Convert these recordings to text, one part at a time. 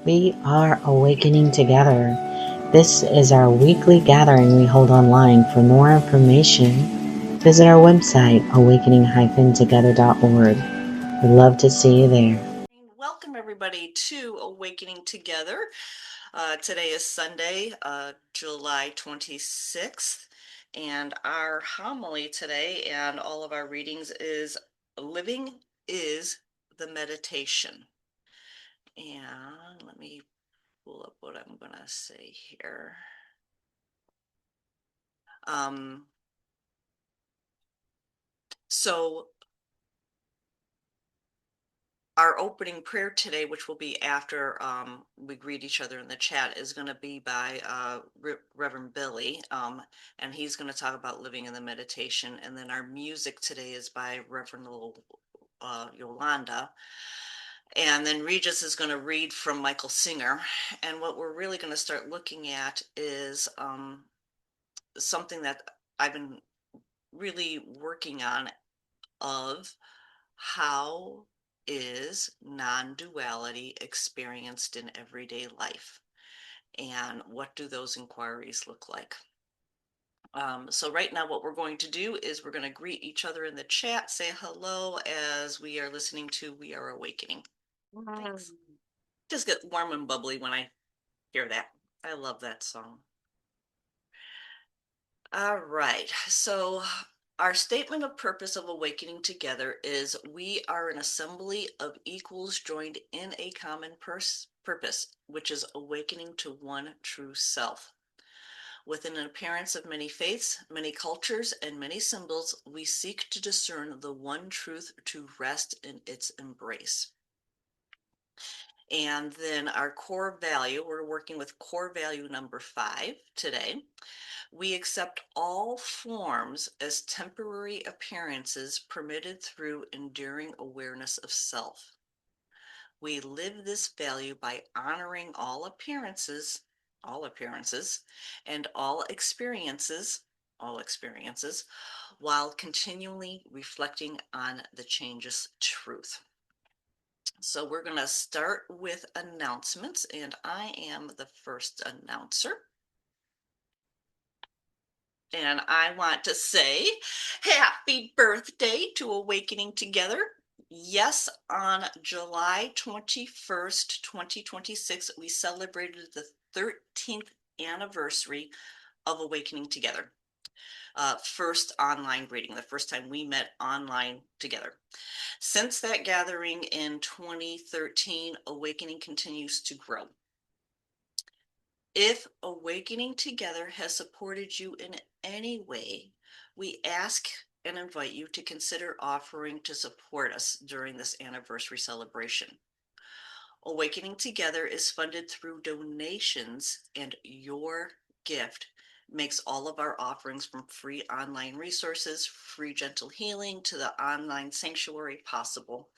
We are awakening together. This is our weekly gathering we hold online. For more information, visit our website, awakening-together.org. We'd love to see you there. Welcome, everybody, to Awakening Together. Today is Sunday, July 26th, and our homily today and all of our readings is Living is the Meditation. And let me pull up what I'm going to say here. So our opening prayer today, which will be after we greet each other in the chat, is going to be by Reverend Billy, and he's going to talk about living in the meditation. And then our music today is by Reverend Yolanda. And then Regis is going to read from Michael Singer. And what we're really going to start looking at is something that I've been really working on of how is non-duality experienced in everyday life, and what do those inquiries look like? So right now what we're going to do is we're going to greet each other in the chat, say hello as we are listening to We Are Awakening. Thanks. Just get warm and bubbly when I hear that. I love that song. All right, so our statement of purpose of Awakening Together is we are an assembly of equals joined in a common purpose, which is awakening to one true self. With an appearance of many faiths, many cultures, and many symbols, we seek to discern the one truth to rest in its embrace. And then our core value, we're working with core value number 5 today. We accept all forms as temporary appearances permitted through enduring awareness of self. We live this value by honoring all appearances, and all experiences, while continually reflecting on the changeless truth. So we're going to start with announcements, and I am the first announcer. And I want to say happy birthday to Awakening Together. Yes, on July 21st, 2026, we celebrated the 13th anniversary of Awakening Together. First online reading, the first time we met online together. Since that gathering in 2013, Awakening continues to grow. If Awakening Together has supported you in any way, we ask and invite you to consider offering to support us during this anniversary celebration. Awakening Together is funded through donations, and your gift makes all of our offerings, from free online resources, free gentle healing, to the online sanctuary, possible.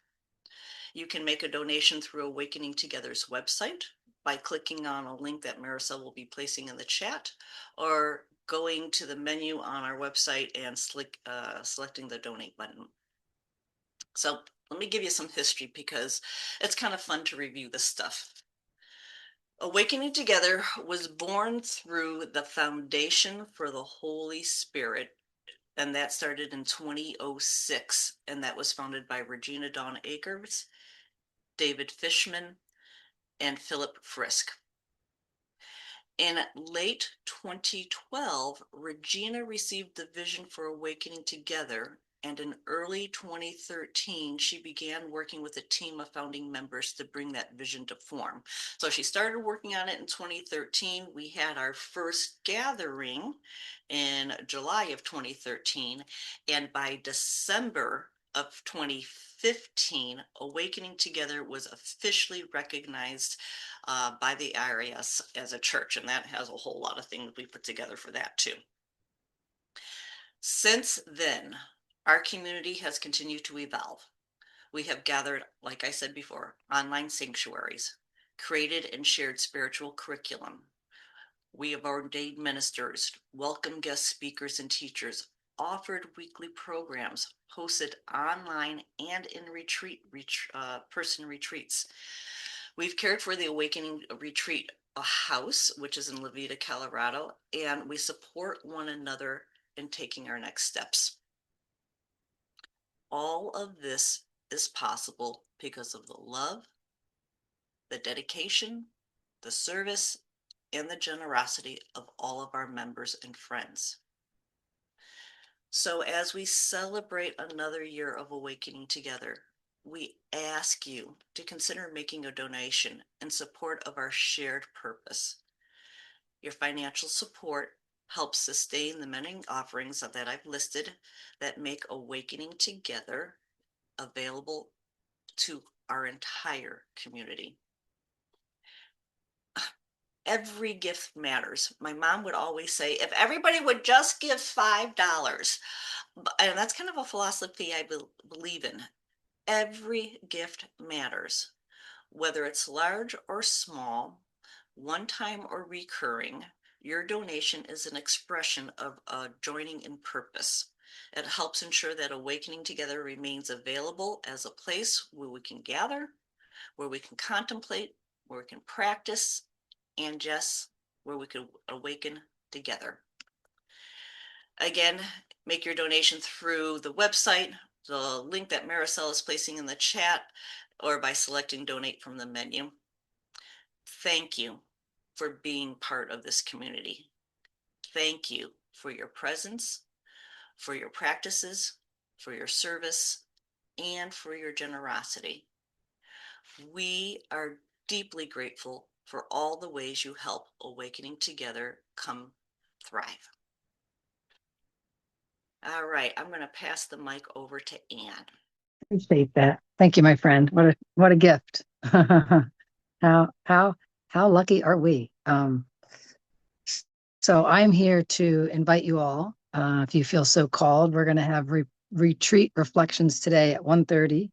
You can make a donation through Awakening Together's website by clicking on a link that Maricel will be placing in the chat, or going to the menu on our website and selecting the donate button. So let me give you some history, because it's kind of fun to review this stuff. Awakening Together was born through the Foundation for the Holy Spirit, and that started in 2006, and that was founded by Regina Dawn Akers, David Fishman, and Philip Frisk. In late 2012, Regina received the vision for Awakening Together, and in early 2013, she began working with a team of founding members to bring that vision to form. So she started working on it in 2013. We had our first gathering in July of 2013, and by December of 2015, Awakening Together was officially recognized by the IRS as a church, and that has a whole lot of things we put together for that too. Since then, our community has continued to evolve. We have gathered, like I said before, online sanctuaries, created and shared spiritual curriculum. We have ordained ministers, welcomed guest speakers and teachers, offered weekly programs, hosted online and in person retreats. We've cared for the Awakening Retreat house, which is in Levita, Colorado, and we support one another in taking our next steps. All of this is possible because of the love, the dedication, the service, and the generosity of all of our members and friends. So as we celebrate another year of awakening together, we ask you to consider making a donation in support of our shared purpose. Your financial support helps sustain the many offerings that I've listed that make Awakening Together available to our entire community. Every gift matters. My mom would always say, if everybody would just give $5, and that's kind of a philosophy I believe in. Every gift matters, whether it's large or small, one time or recurring. Your donation is an expression of joining in purpose. It helps ensure that Awakening Together remains available as a place where we can gather, where we can contemplate, where we can practice, and just where we can awaken together. Again, make your donation through the website, the link that Maricel is placing in the chat, or by selecting donate from the menu. Thank you for being part of this community. Thank you for your presence, for your practices, for your service, and for your generosity. We are deeply grateful for all the ways you help Awakening Together come thrive. All right, I'm going to pass the mic over to Anne. Appreciate that. Thank you, my friend. What a gift. How lucky are we? So I'm here to invite you all. If you feel so called, we're going to have retreat reflections today at 1:30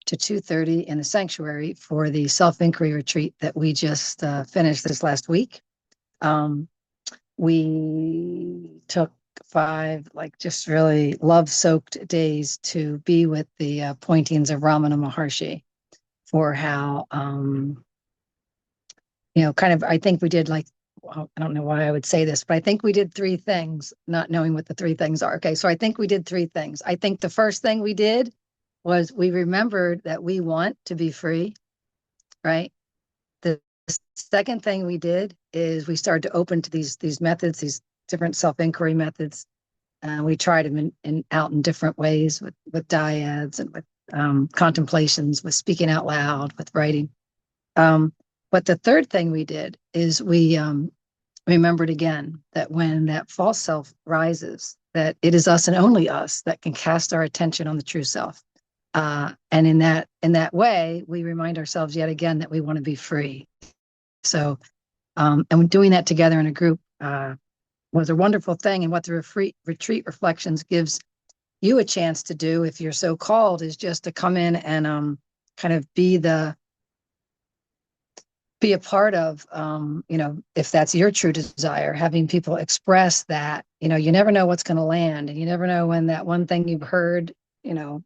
to 2:30 in the sanctuary for the self-inquiry retreat that we just finished this last week. We took 5 just really love-soaked days to be with the pointings of Ramana Maharshi for how I think we did I don't know why I would say this, but I think we did 3 things, not knowing what the 3 things are. Okay, so I think we did 3 things. I think the first thing we did was we remembered that we want to be free, right? The second thing we did is we started to open to these methods, these different self-inquiry methods. We tried them out in different ways with dyads and with contemplations, with speaking out loud, with writing. But the third thing we did is we remembered again that when that false self rises, that it is us and only us that can cast our attention on the true self. And in that way, we remind ourselves yet again that we want to be free. So, and doing that together in a group was a wonderful thing. And what the retreat reflections gives you a chance to do, if you're so called, is just to come in and kind of be a part of, if that's your true desire, having people express that, you never know what's going to land, and you never know when that one thing you've heard,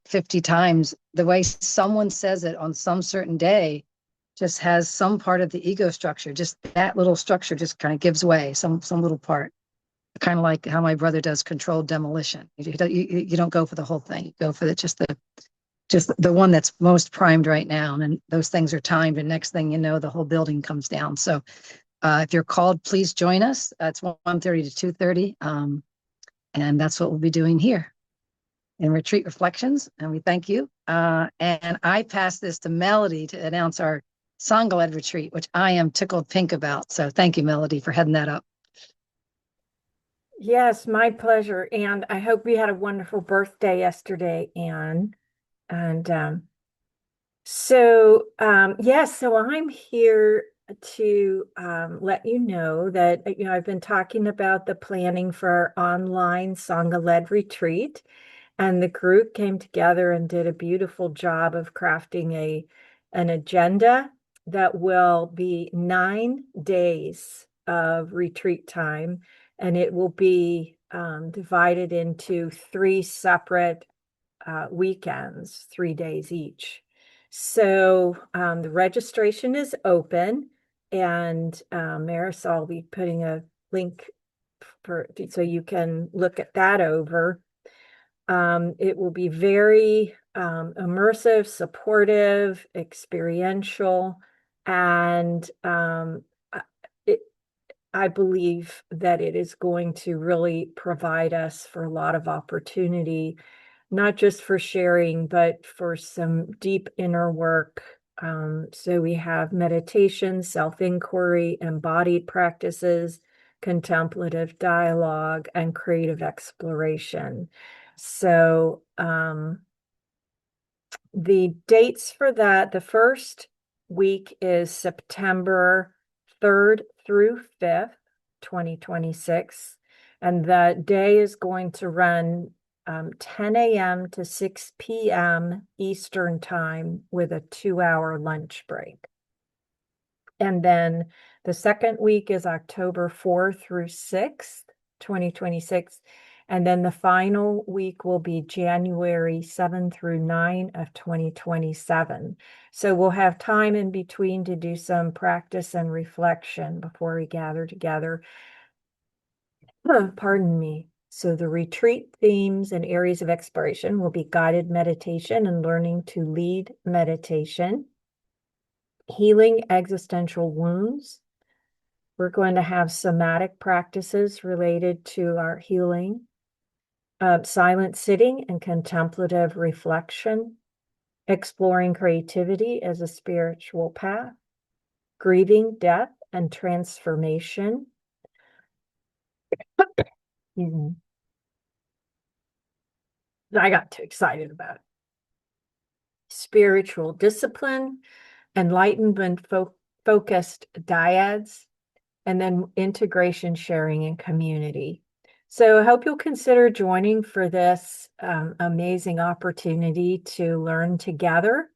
50 times, the way someone says it on some certain day just has some part of the ego structure, just that little structure just kind of gives way, some little part, kind of like how my brother does controlled demolition. You don't go for the whole thing, you go for just the one that's most primed right now, and then those things are timed, and next thing you know, the whole building comes down. So if you're called, please join us. It's 1:30 to 2:30, and that's what we'll be doing here in Retreat Reflections, and we thank you. And I pass this to Melody to announce our Sangha-led retreat, which I am tickled pink about. So thank you, Melody, for heading that up. Yes, my pleasure. And I hope you had a wonderful birthday yesterday, Anne. And so I'm here to let you know that I've been talking about the planning for our online Sangha-led retreat, and the group came together and did a beautiful job of crafting an agenda that will be 9 days of retreat time, and it will be divided into 3 separate weekends, 3 days each. So the registration is open, and Marisol will be putting a link so you can look at that over. It will be very immersive, supportive, experiential, and I believe that it is going to really provide us for a lot of opportunity, not just for sharing, but for some deep inner work. So we have meditation, self-inquiry, embodied practices, contemplative dialogue, and creative exploration. So the dates for that, the first week is September 3rd through 5th, 2026. And the day is going to run 10 a.m. to 6 p.m. Eastern time with a 2-hour lunch break. And then the second week is October 4th through 6th, 2026. And then the final week will be January 7 through 9 of 2027. So we'll have time in between to do some practice and reflection before we gather together. Pardon me. So the retreat themes and areas of exploration will be guided meditation and learning to lead meditation, healing existential wounds. We're going to have somatic practices related to our healing, silent sitting and contemplative reflection, exploring creativity as a spiritual path, grieving death and transformation. I got too excited about it. Spiritual discipline, enlightenment focused dyads, and then integration, sharing, and community. So I hope you'll consider joining for this amazing opportunity to learn together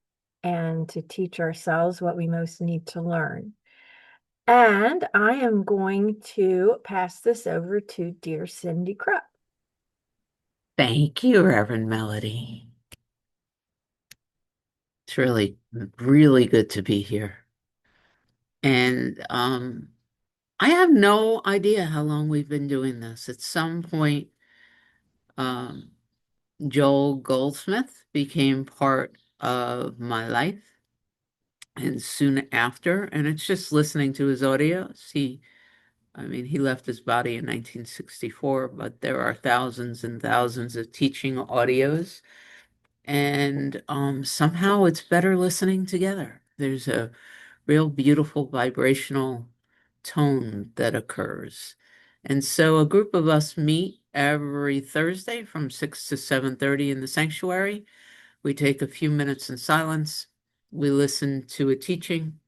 and to teach ourselves what we most need to learn. And I am going to pass this over to dear Cindy Krupp. Thank you, Reverend Melody. It's really, really good to be here. And I have no idea how long we've been doing this. At some point, um, Joel Goldsmith became part of my life. And soon after, and it's just listening to his audios. He left his body in 1964, but there are thousands and thousands of teaching audios. And somehow it's better listening together. There's a real beautiful vibrational tone that occurs. And so a group of us meet every Thursday from 6 to 7:30 in the sanctuary. We take a few minutes in silence. We listen to a teaching.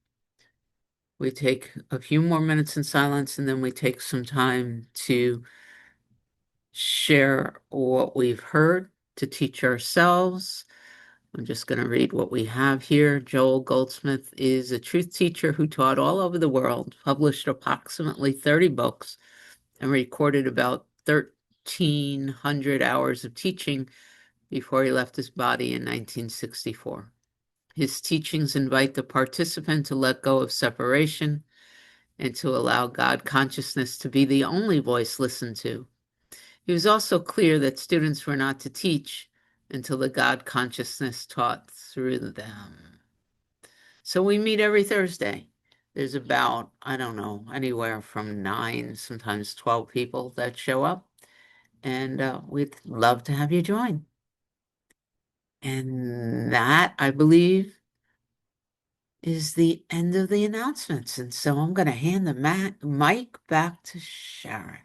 We take a few more minutes in silence, and then we take some time to share what we've heard, to teach ourselves. I'm just going to read what we have here. Joel Goldsmith is a truth teacher who taught all over the world, published approximately 30 books, and recorded about 1,300 hours of teaching before he left his body in 1964. His teachings invite the participant to let go of separation and to allow God consciousness to be the only voice listened to. He was also clear that students were not to teach until the God consciousness taught through them. So we meet every Thursday. There's about, I don't know, anywhere from 9, sometimes 12 people that show up. And we'd love to have you join. And that, I believe, is the end of the announcements. And so I'm going to hand the mic back to Sharon.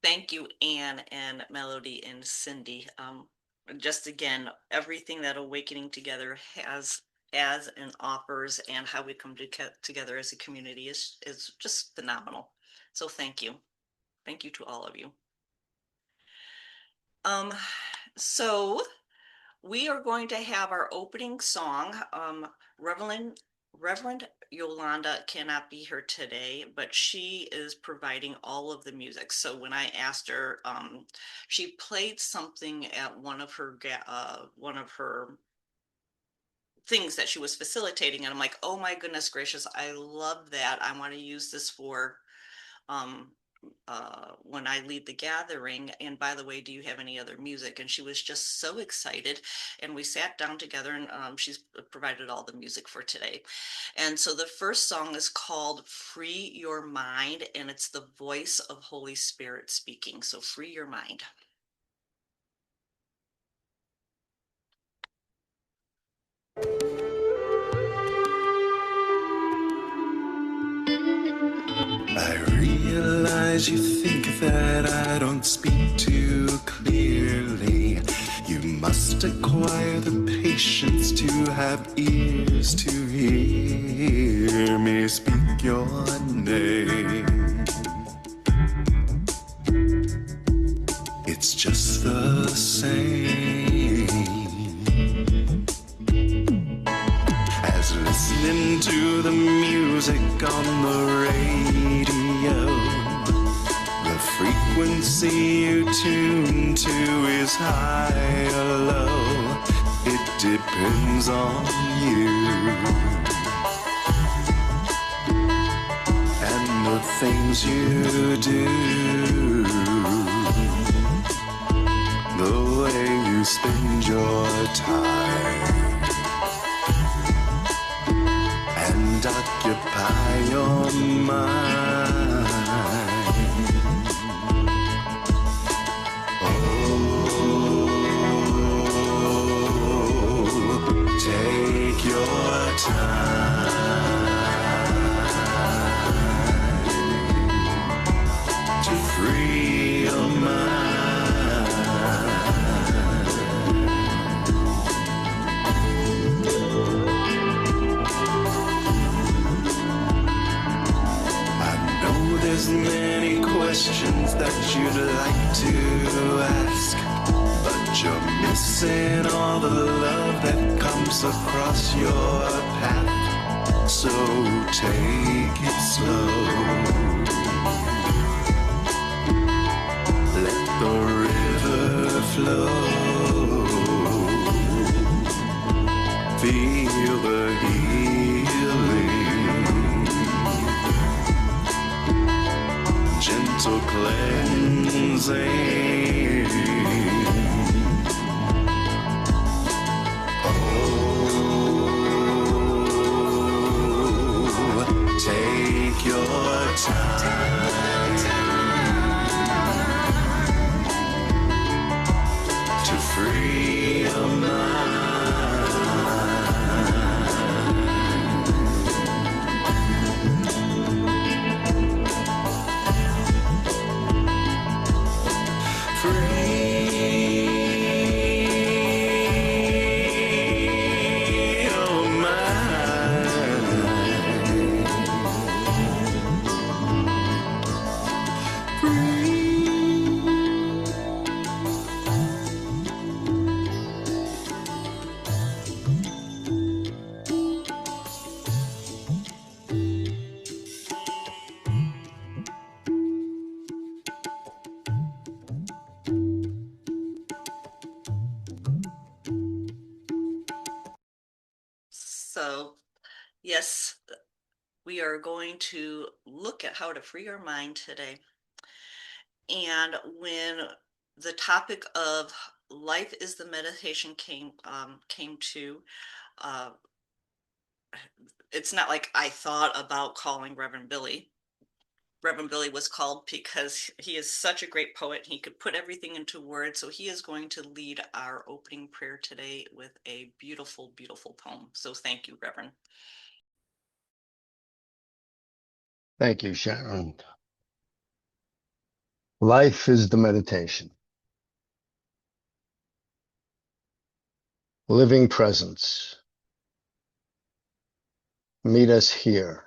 Thank you, Anne and Melody and Cindy. Just again, everything that Awakening Together has and offers, and how we come together as a community is just phenomenal. So thank you. Thank you to all of you. So we are going to have our opening song. Reverend Yolanda cannot be here today, but she is providing all of the music. So when I asked her, she played something at one of her things that she was facilitating. And I'm like, oh my goodness gracious, I love that. I want to use this for when I lead the gathering. And by the way, do you have any other music? And she was just so excited. And we sat down together, and she's provided all the music for today. And so the first song is called Free Your Mind, and it's the voice of Holy Spirit speaking. So free your mind. I realize you think that I don't speak too clearly. You must acquire the patience to have ears to hear me speak your name. It's just the same as listening to the music on the radio. The frequency you tune to is high or low. It depends on you and the things you do, the way you spend your time and occupy your mind. Take your time to free your mind. I know there's many questions that you'd like to ask, but you're missing all the love that comes across your path. So take it slow. Let the river flow. Feel the healing, gentle cleansing. Take your time to free your mind. So, yes, we are going to look at how to free your mind today. And when the topic of life is the meditation came to, it's not like I thought about calling Reverend Billy. Reverend Billy was called because he is such a great poet. He could put everything into words. So he is going to lead our opening prayer today with a beautiful, beautiful poem. So thank you, Reverend. Thank you, Sharon. Life is the meditation. Living presence. Meet us here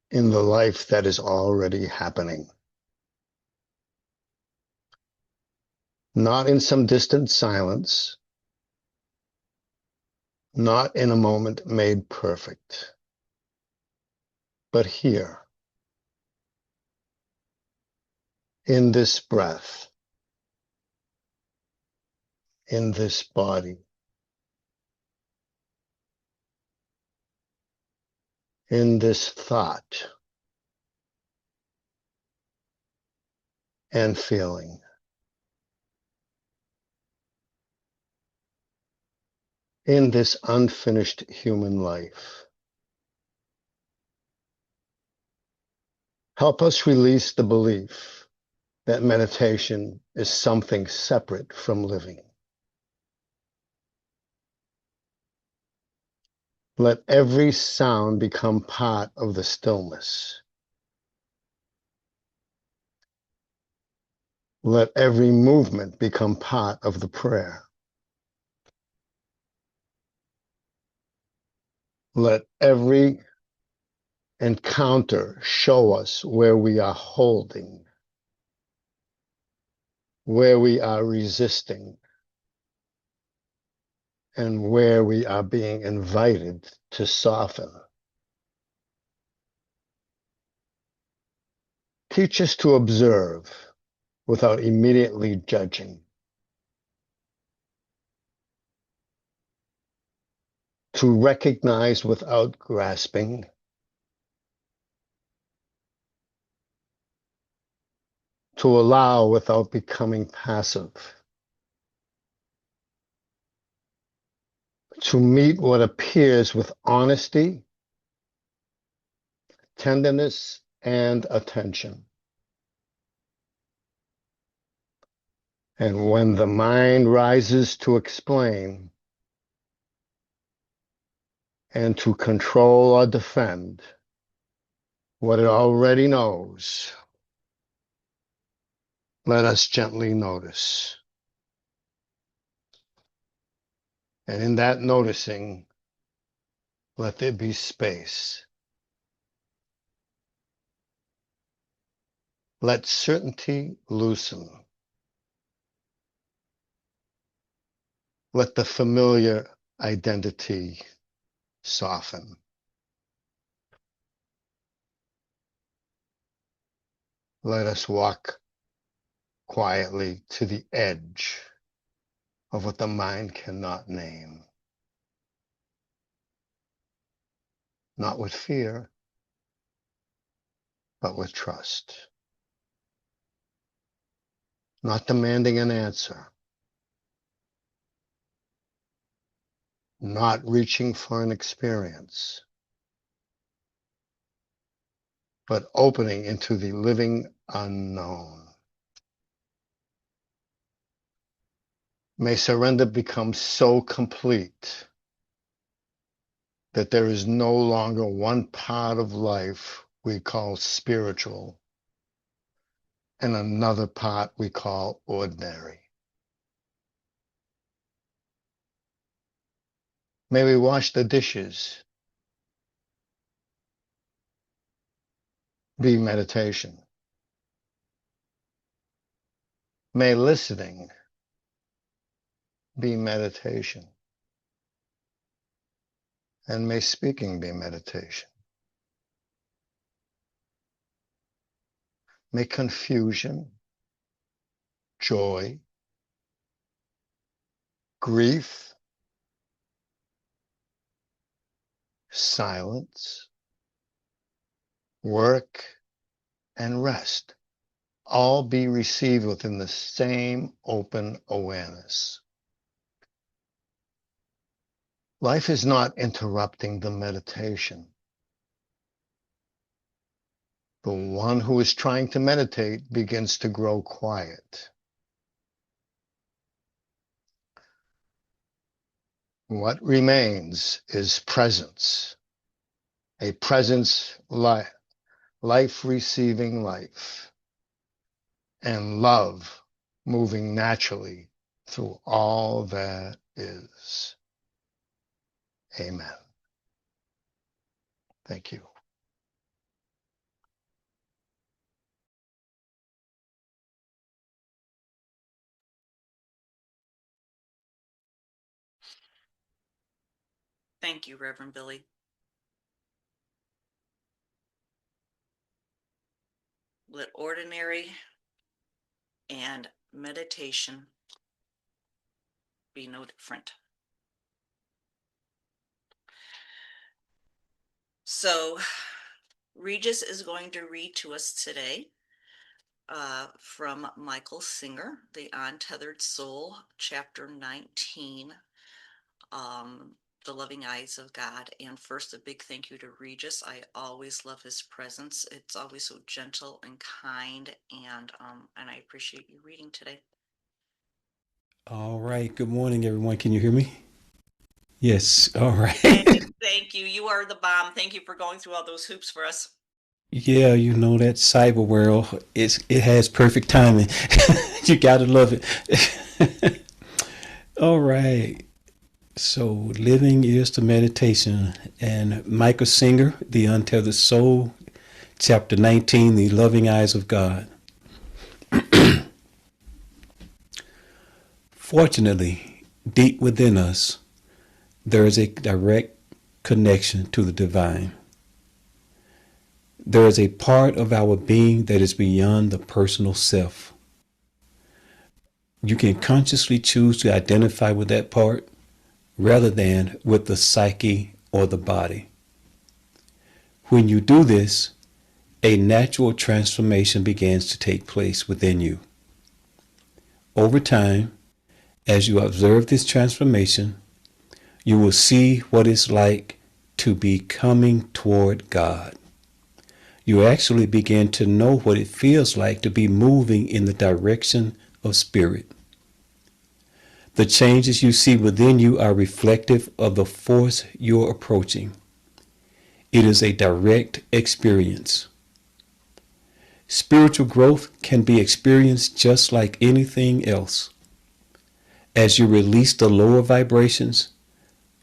in the life that is already happening. Not in some distant silence, not in a moment made perfect, but here, in this breath, in this body, in this thought and feeling. In this unfinished human life. Help us release the belief that meditation is something separate from living. Let every sound become part of the stillness. Let every movement become part of the prayer. Let every encounter show us where we are holding, where we are resisting, and where we are being invited to soften. Teach us to observe without immediately judging, to recognize without grasping, to allow without becoming passive, to meet what appears with honesty, tenderness, and attention. And when the mind rises to explain and to control or defend what it already knows, let us gently notice. And in that noticing, let there be space. Let certainty loosen. Let the familiar identity soften. Let us walk quietly to the edge of what the mind cannot name. Not with fear, but with trust. Not demanding an answer. Not reaching for an experience, but opening into the living unknown. May surrender become so complete that there is no longer one part of life we call spiritual and another part we call ordinary. May we wash the dishes, be meditation. May listening be meditation. And may speaking be meditation. May confusion, joy, grief, silence, work, and rest all be received within the same open awareness. Life is not interrupting the meditation. The one who is trying to meditate begins to grow quiet. What remains is presence, a presence life receiving life, and love moving naturally through all that is. Amen. Thank you. Thank you, Reverend Billy. Let ordinary and meditation be no different. So Regis is going to read to us today from Michael Singer, The Untethered Soul, chapter 19, The Loving Eyes of God. And first, a big thank you to Regis. I always love his presence. It's always so gentle and kind, and I appreciate you reading today. All right. Good morning, everyone. Can you hear me? Yes. All right. Thank you. You are the bomb. Thank you for going through all those hoops for us. Yeah, you know that cyber world, it has perfect timing. You gotta love it. All right. So living is the meditation, and Michael Singer, The Untethered Soul, chapter 19, The Loving Eyes of God. Fortunately, deep within us, there is a direct connection to the divine. There is a part of our being that is beyond the personal self. You can consciously choose to identify with that part rather than with the psyche or the body. When you do this, a natural transformation begins to take place within you. Over time, as you observe this transformation, you will see what it's like to be coming toward God. You actually begin to know what it feels like to be moving in the direction of spirit. The changes you see within you are reflective of the force you're approaching. It is a direct experience. Spiritual growth can be experienced just like anything else. As you release the lower vibrations,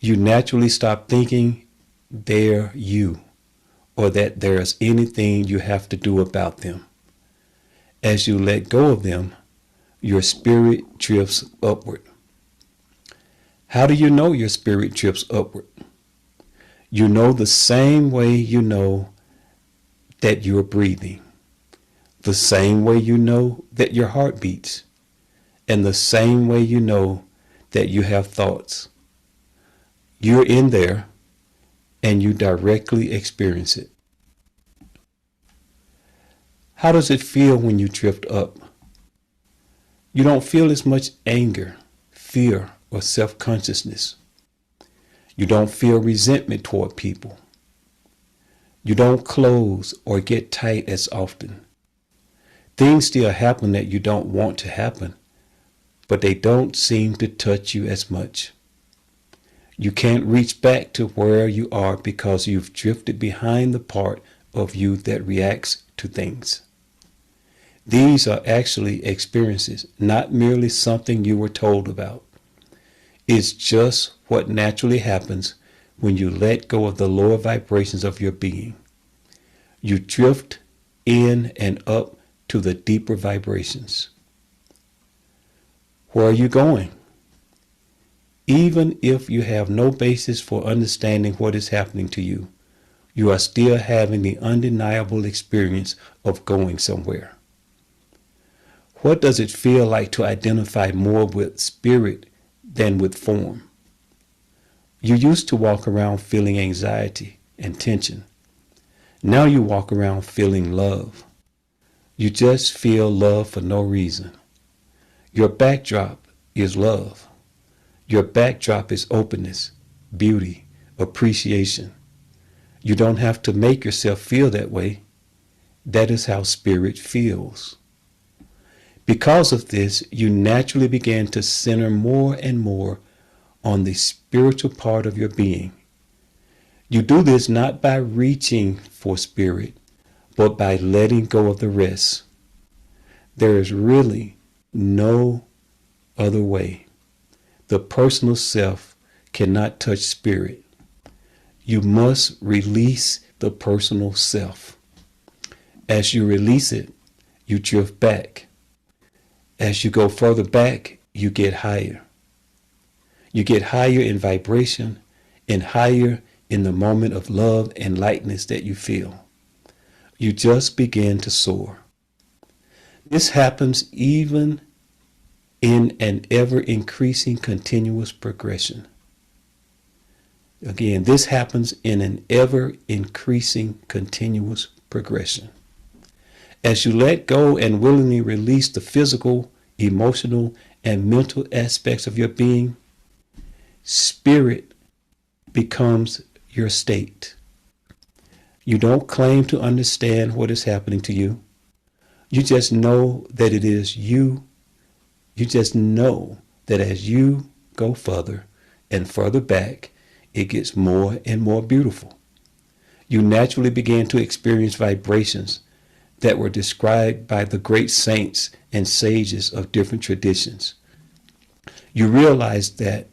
you naturally stop thinking they're you, or that there's anything you have to do about them. As you let go of them, your spirit drifts upward. How do you know your spirit drifts upward? You know the same way you know that you're breathing, the same way you know that your heart beats, and the same way you know that you have thoughts. You're in there, and you directly experience it. How does it feel when you drift up? You don't feel as much anger, fear, or self-consciousness. You don't feel resentment toward people. You don't close or get tight as often. Things still happen that you don't want to happen, but they don't seem to touch you as much. You can't reach back to where you are because you've drifted behind the part of you that reacts to things. These are actually experiences, not merely something you were told about. It's just what naturally happens when you let go of the lower vibrations of your being. You drift in and up to the deeper vibrations. Where are you going? Even if you have no basis for understanding what is happening to you, you are still having the undeniable experience of going somewhere. What does it feel like to identify more with spirit than with form? You used to walk around feeling anxiety and tension. Now you walk around feeling love. You just feel love for no reason. Your backdrop is love. Your backdrop is openness, beauty, appreciation. You don't have to make yourself feel that way. That is how spirit feels. Because of this, you naturally begin to center more and more on the spiritual part of your being. You do this not by reaching for spirit, but by letting go of the rest. There is really no other way. The personal self cannot touch spirit. You must release the personal self. As you release it, you drift back. As you go further back, you get higher. You get higher in vibration and higher in the moment of love and lightness that you feel. You just begin to soar. This happens even in an ever-increasing continuous progression. Again, this happens in an ever increasing continuous progression. As you let go and willingly release the physical, emotional, and mental aspects of your being, spirit becomes your state. You don't claim to understand what is happening to you. You just know that it is you. You just know that as you go further and further back, it gets more and more beautiful. You naturally begin to experience vibrations that were described by the great saints and sages of different traditions. You realize that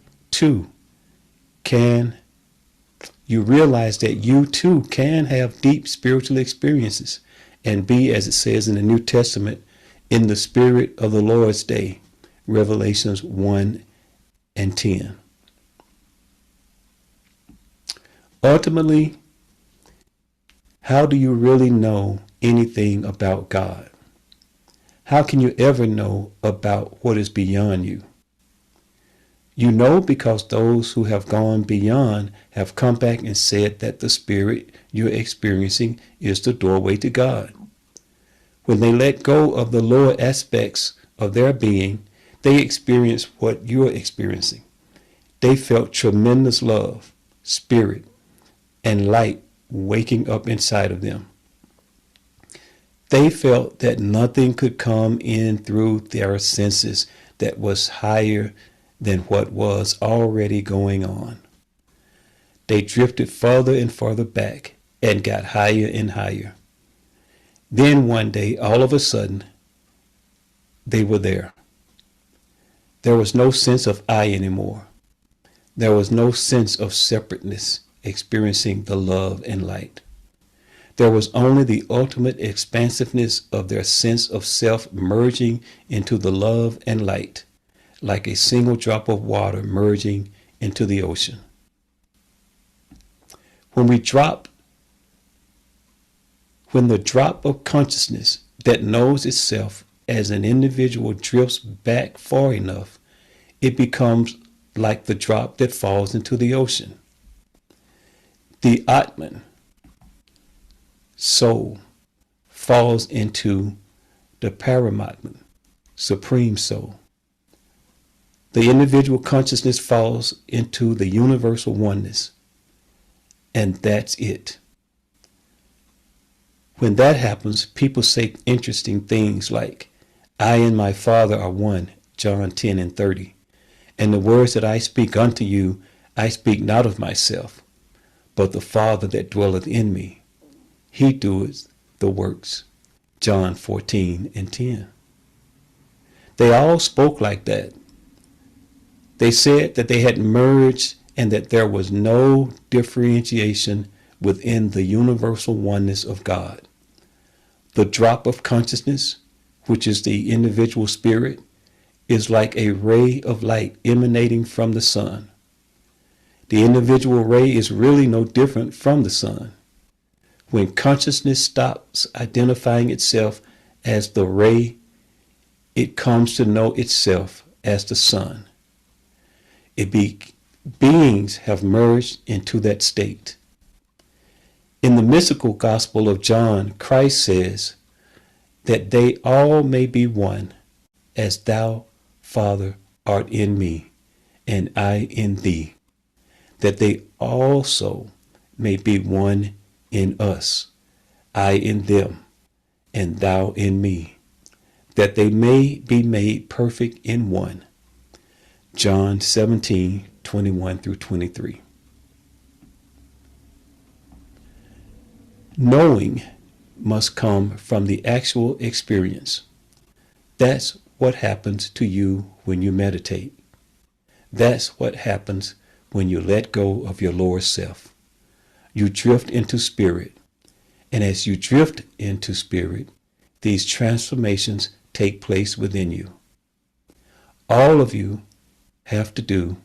you too can have deep spiritual experiences and be, as it says in the New Testament, in the spirit of the Lord's day, Revelations 1 and 10. Ultimately, how do you really know anything about God? How can you ever know about what is beyond you? You know because those who have gone beyond have come back and said that the spirit you're experiencing is the doorway to God. When they let go of the lower aspects of their being, they experience what you're experiencing. They felt tremendous love, spirit, and light waking up inside of them. They felt that nothing could come in through their senses that was higher than what was already going on. They drifted further and further back and got higher and higher. Then one day, all of a sudden, they were there. There was no sense of I anymore. There was no sense of separateness, experiencing the love and light. There was only the ultimate expansiveness of their sense of self merging into the love and light, like a single drop of water merging into the ocean. When the drop of consciousness that knows itself as an individual drifts back far enough, it becomes like the drop that falls into the ocean. The Atman, soul, falls into the Paramatman, supreme soul. The individual consciousness falls into the universal oneness, and that's it. When that happens, people say interesting things like, I and my Father are one, John 10 and 30. And the words that I speak unto you, I speak not of myself, but the Father that dwelleth in me. He doeth the works, John 14 and 10. They all spoke like that. They said that they had merged and that there was no differentiation within the universal oneness of God. The drop of consciousness, which is the individual spirit, is like a ray of light emanating from the sun. The individual ray is really no different from the sun. When consciousness stops identifying itself as the ray, it comes to know itself as the sun. Beings have merged into that state. In the mystical gospel of John, Christ says that they all may be one, as thou, Father, art in me, and I in thee, that they also may be one in us, I in them, and thou in me, that they may be made perfect in one. John 17, 21 through 23. Knowing must come from the actual experience. That's what happens to you when you meditate. That's what happens when you let go of your lower self. You drift into spirit. And as you drift into spirit, these transformations take place within you. All you have to do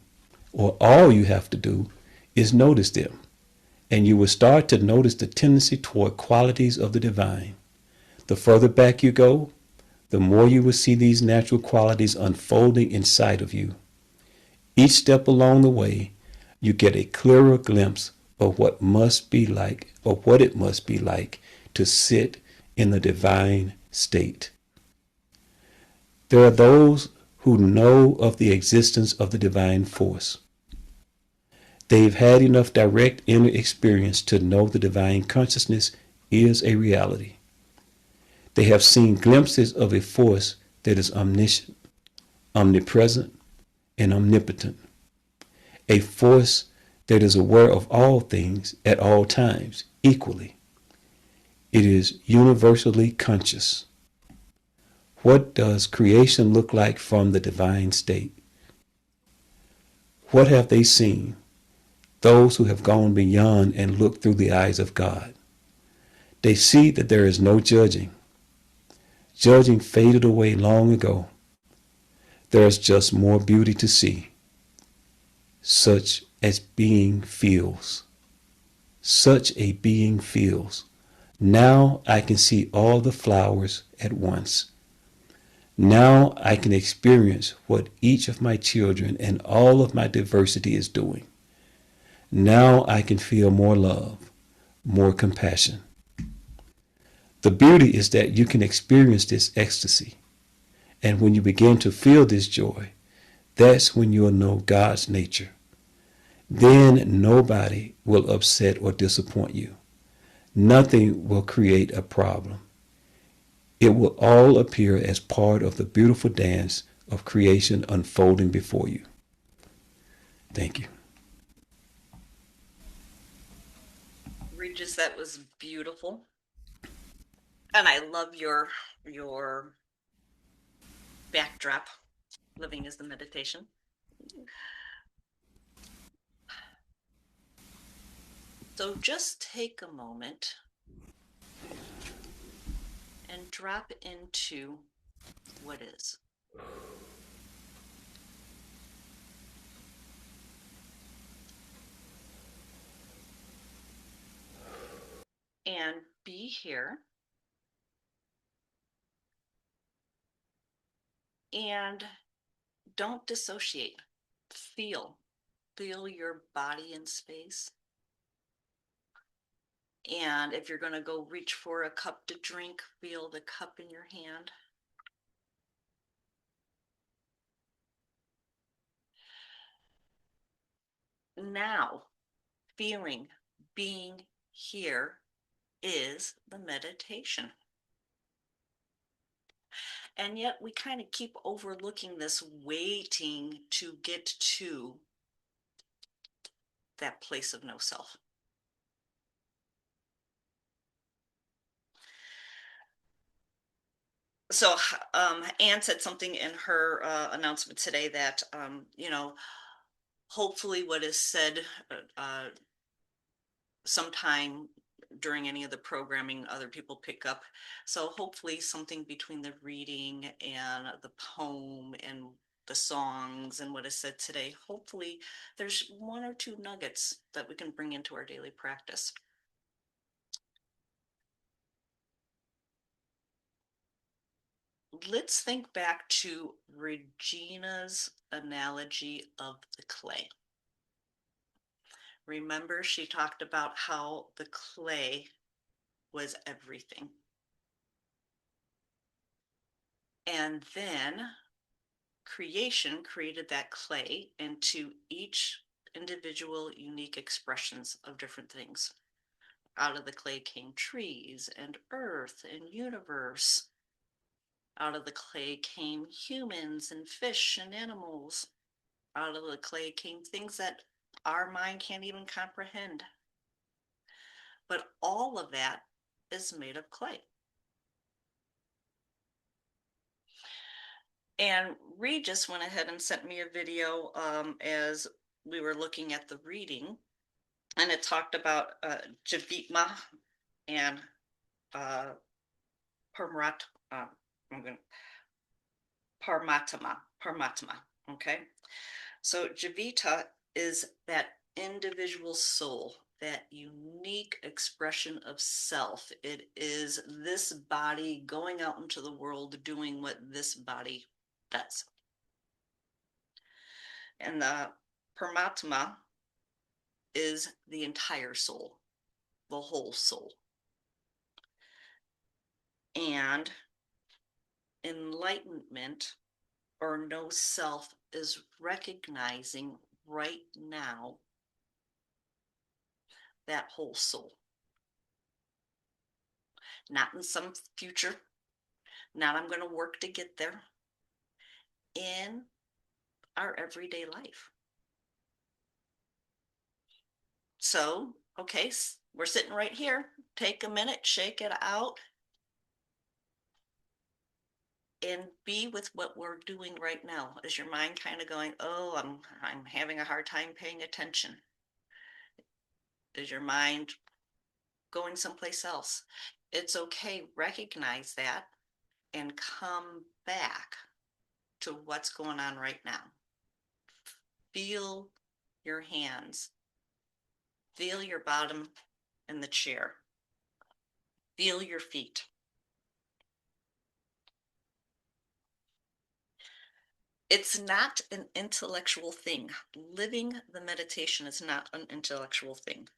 is notice them. And you will start to notice the tendency toward qualities of the divine. The further back you go, the more you will see these natural qualities unfolding inside of you. Each step along the way, you get a clearer glimpse of what must be like, or what it must be like to sit in the divine state. There are those who know of the existence of the divine force. They've had enough direct inner experience to know the divine consciousness is a reality. They have seen glimpses of a force that is omniscient, omnipresent, and omnipotent. A force that is aware of all things at all times equally. It is universally conscious. What does creation look like from the divine state? What have they seen? Those who have gone beyond and looked through the eyes of God. They see that there is no judging. Judging faded away long ago. There is just more beauty to see, such as being feels. Such a being feels. Now I can see all the flowers at once. Now I can experience what each of my children and all of my diversity is doing. Now I can feel more love, more compassion. The beauty is that you can experience this ecstasy. And when you begin to feel this joy, that's when you'll know God's nature. Then nobody will upset or disappoint you. Nothing will create a problem. It will all appear as part of the beautiful dance of creation unfolding before you. Thank you. Regis, that was beautiful. And I love your backdrop, living as the meditation. So just take a moment and drop into what is. And be here. And don't dissociate. Feel your body in space. And if you're going to go reach for a cup to drink, feel the cup in your hand. Now, feeling, being here is the meditation. And yet we kind of keep overlooking this, waiting to get to that place of no self. So Anne said something in her announcement today that, hopefully what is said sometime during any of the programming, other people pick up. So hopefully something between the reading and the poem and the songs and what is said today, hopefully there's one or two nuggets that we can bring into our daily practice. Let's think back to Regina's analogy of the clay. Remember, she talked about how the clay was everything. And then creation created that clay into each individual unique expressions of different things. Out of the clay came trees and earth and universe. Out of the clay came humans and fish and animals. Out of the clay came things that our mind can't even comprehend. But all of that is made of clay. And Regis went ahead and sent me a video as we were looking at the reading, and it talked about Javitma and Paramatma. Okay, so Javita is that individual soul, that unique expression of self. It is this body going out into the world doing what this body does. And the Paramatma is the entire soul, the whole soul. And enlightenment or no self is recognizing right now that whole soul. Not in some future, not I'm going to work to get there, in our everyday life. So, okay, we're sitting right here. Take a minute, shake it out, and be with what we're doing right now. Is your mind kind of going, oh, I'm having a hard time paying attention? Is your mind going someplace else? It's okay, recognize that and come back to what's going on right now. Feel your hands. Feel your bottom in the chair. Feel your feet. It's not an intellectual thing. Living the meditation is not an intellectual thing.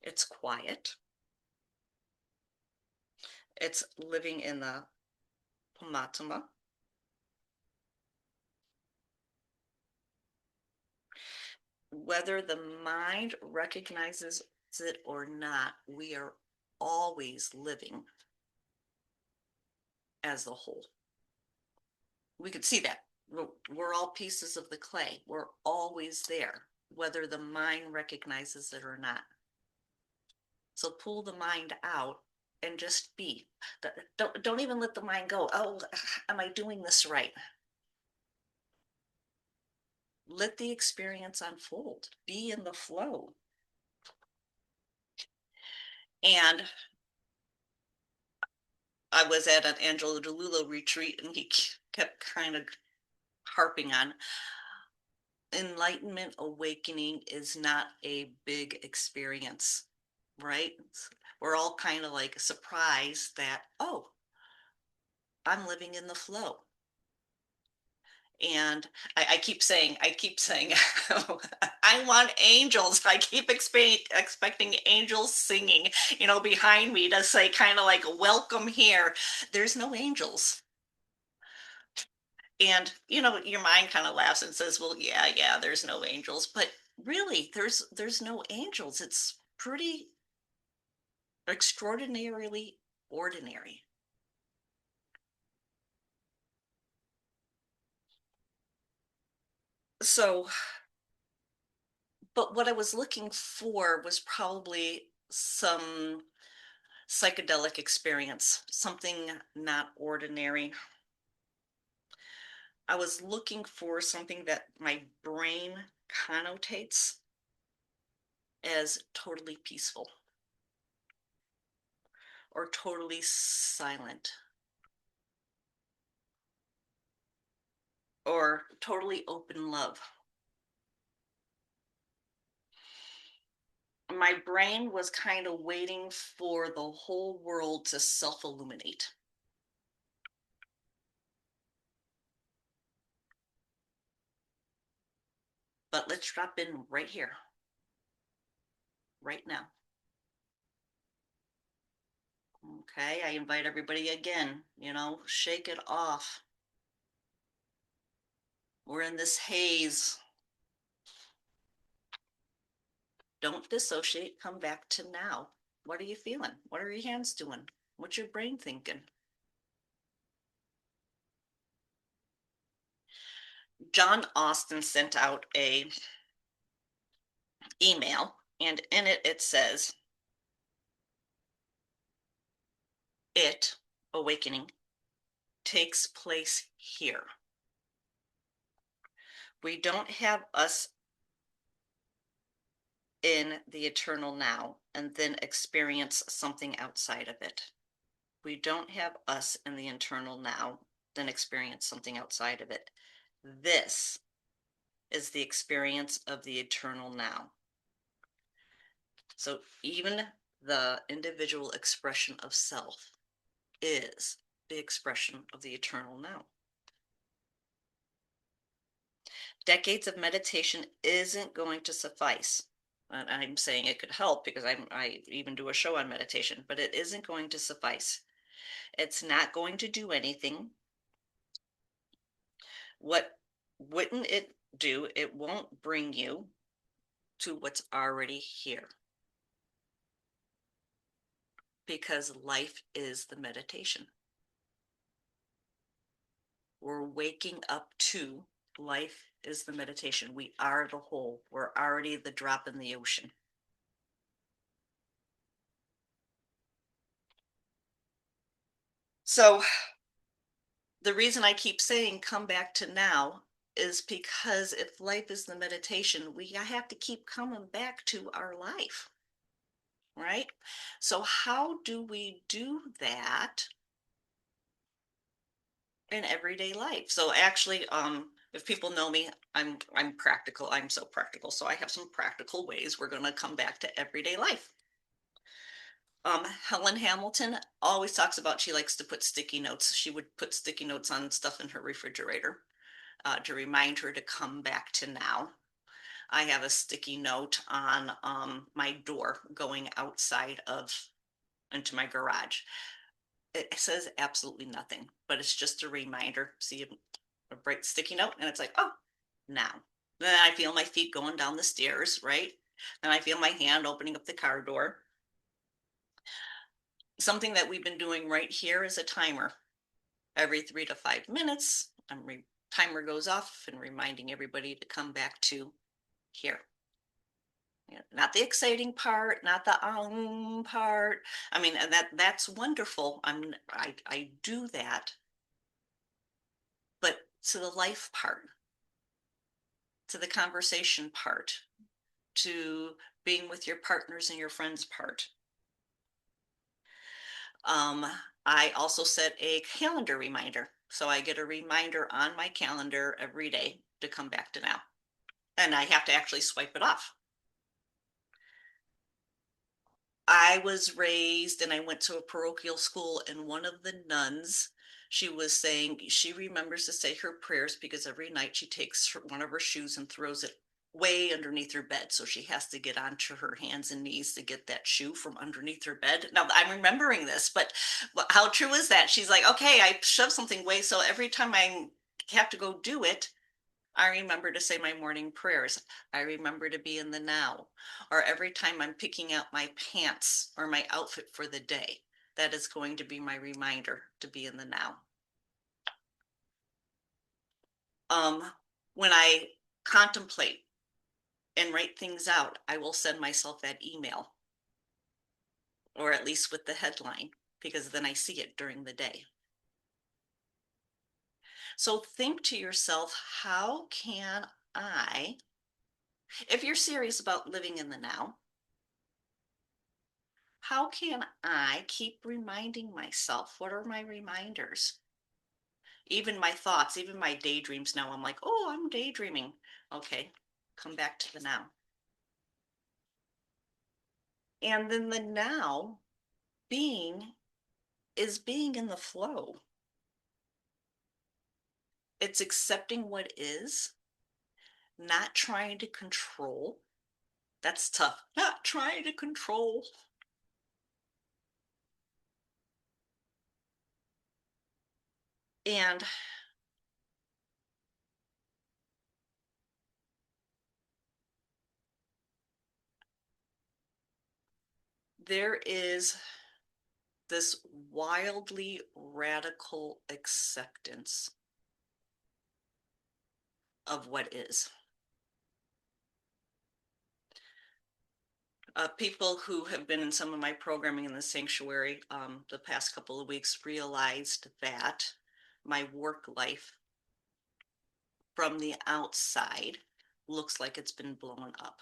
It's quiet. It's living in the Pamatama. Whether the mind recognizes it or not, we are always living as the whole. We could see that. We're all pieces of the clay. We're always there, whether the mind recognizes it or not. So pull the mind out and just be. Don't even let the mind go, oh, am I doing this right? Let the experience unfold. Be in the flow. And I was at an Angelo DeLullo retreat, and he kept kind of harping on enlightenment. Awakening is not a big experience, right? We're all kind of like surprised that, oh, I'm living in the flow. And I keep saying, I want angels. I keep expecting angels singing, behind me to say kind of like, welcome here. There's no angels. And, your mind kind of laughs and says, well, yeah, there's no angels. But really, there's no angels. It's pretty extraordinarily ordinary. So, but what I was looking for was probably some psychedelic experience, something not ordinary. I was looking for something that my brain connotates as totally peaceful or totally silent or totally open love. My brain was kind of waiting for the whole world to self-illuminate. But let's drop in right here, right now. Okay, I invite everybody again, shake it off. We're in this haze. Don't dissociate, come back to now. What are you feeling? What are your hands doing? What's your brain thinking? John Austin sent out a email, and in it says, awakening, takes place here. We don't have us in the eternal now and then experience something outside of it. We don't have us in the eternal now, then experience something outside of it. This is the experience of the eternal now. So even the individual expression of self is the expression of the eternal now. Decades of meditation isn't going to suffice. And I'm saying it could help because I even do a show on meditation, but it isn't going to suffice. It's not going to do anything. What wouldn't it do? It won't bring you to what's already here. Because life is the meditation. We're waking up to life is the meditation. We are the whole. We're already the drop in the ocean. So the reason I keep saying come back to now is because if life is the meditation, we have to keep coming back to our life, right? So how do we do that in everyday life? So actually, if people know me, I'm practical. I'm so practical. So I have some practical ways we're going to come back to everyday life. Helen Hamilton always talks about she likes to put sticky notes. She would put sticky notes on stuff in her refrigerator to remind her to come back to now. I have a sticky note on my door going outside of into my garage. It says absolutely nothing, but it's just a reminder. See a bright sticky note, and it's like, oh, now. Then I feel my feet going down the stairs, right? Then I feel my hand opening up the car door. Something that we've been doing right here is a timer. Every 3 to 5 minutes, timer goes off and reminding everybody to come back to here. Not the exciting part, not the part. I mean, and that's wonderful. I do that, but to the life part, to the conversation part, to being with your partners and your friends part. I also set a calendar reminder. So I get a reminder on my calendar every day to come back to now. And I have to actually swipe it off. I was raised and I went to a parochial school, and one of the nuns, she was saying she remembers to say her prayers because every night she takes one of her shoes and throws it way underneath her bed. So she has to get onto her hands and knees to get that shoe from underneath her bed. Now I'm remembering this, but how true is that? She's like, okay, I shoved something away. So every time I have to go do it, I remember to say my morning prayers. I remember to be in the now. Or every time I'm picking out my pants or my outfit for the day, that is going to be my reminder to be in the now. When I contemplate and write things out, I will send myself that email, or at least with the headline, because then I see it during the day. So think to yourself, how can I, if you're serious about living in the now, how can I keep reminding myself? What are my reminders? Even my thoughts, even my daydreams now, I'm like, oh, I'm daydreaming. Okay, come back to the now. And then the now being is being in the flow. It's accepting what is, not trying to control. That's tough. Not trying to control. And there is this wildly radical acceptance of what is. People who have been in some of my programming in the sanctuary the past couple of weeks realized that my work life from the outside looks like it's been blown up.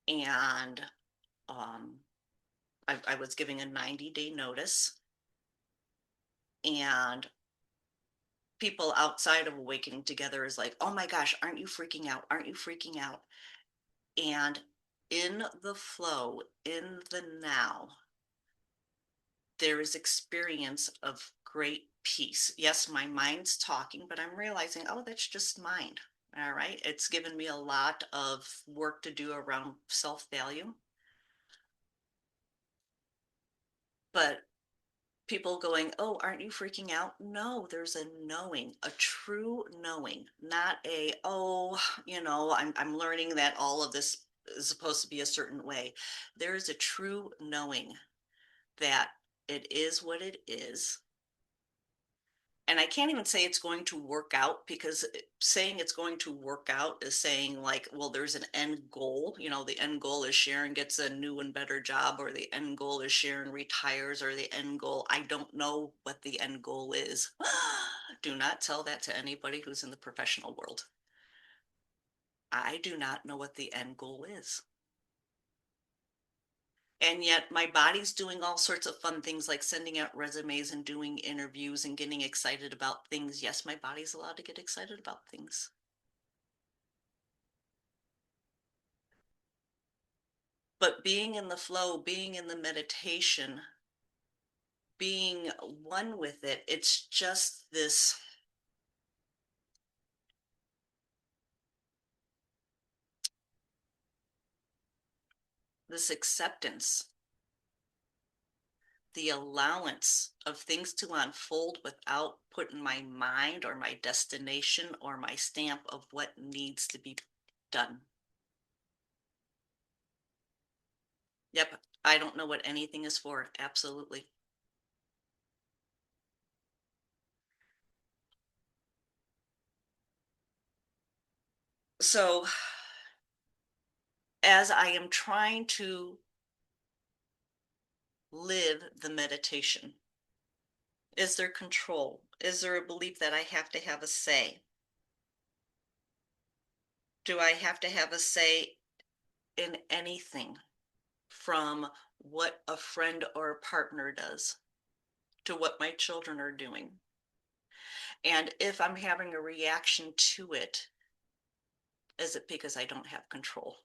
And I was giving a 90-day notice, and people outside of Awakening Together is like, oh my gosh, aren't you freaking out? Aren't you freaking out? And in the flow, in the now, there is experience of great peace. Yes, my mind's talking, but I'm realizing, oh, that's just mind. All right. It's given me a lot of work to do around self-value. But people going, oh, aren't you freaking out? No, there's a knowing, a true knowing, not a, oh, I'm learning that all of this is supposed to be a certain way. There is a true knowing that it is what it is. And I can't even say it's going to work out, because saying it's going to work out is saying, like, well, there's an end goal. The end goal is Sharon gets a new and better job, or the end goal is Sharon retires, or the end goal, I don't know what the end goal is. Do not tell that to anybody who's in the professional world. I do not know what the end goal is. And yet my body's doing all sorts of fun things, like sending out resumes and doing interviews and getting excited about things. Yes, my body's allowed to get excited about things. But being in the flow, being in the meditation, being one with it, it's just this acceptance, the allowance of things to unfold without putting my mind or my destination or my stamp of what needs to be done. Yep, I don't know what anything is for. Absolutely. So, as I am trying to live the meditation, is there control? Is there a belief that I have to have a say? Do I have to have a say in anything, from what a friend or a partner does to what my children are doing? And if I'm having a reaction to it, is it because I don't have control?